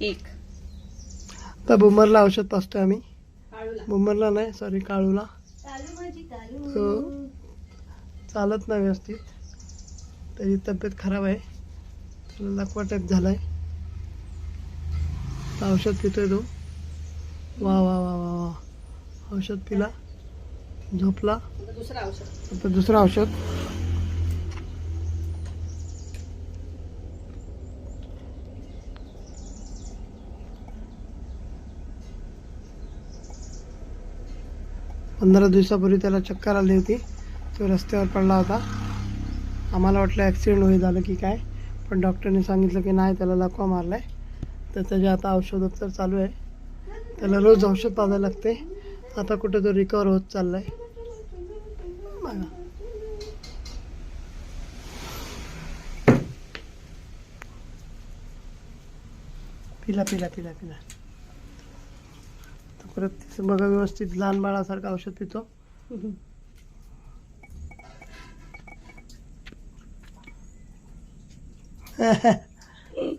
1 तर बुमरला औषध पाजतोय आम्ही. काळूला बुमरला नाही, सॉरी, काळूला. काळू माझी काळू. तो चालत नाही व्यवस्थित, त्याची तब्येत खराब आहे, त्याला लकवा टाईप झालाय. तर औषध पितोय तो. वा वा वा वा वा, औषध पिला, झोपला. आता दुसरं औषध. आता दुसरं औषध. पंधरा दिवसापूर्वी त्याला चक्कर आली होती, तो रस्त्यावर पडला होता. आम्हाला वाटलं ॲक्सिडेंट होईल झालं की काय, पण डॉक्टरने सांगितलं की नाही, त्याला लकवा मारला आहे. तर त्याचे आता औषधोपचार चालू आहे. त्याला रोज औषध पाजायला लागते. आता कुठं तो रिकवर होत चालला आहे. बघा, पिला पिला पिला पिला. तर परत तिचं बघा, व्यवस्थित लहान बाळासारखं औषध पितो.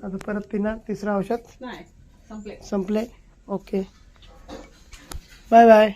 आता परत पिणार तिसरं औषध. नाही संपले. संपले. Okay, bye bye.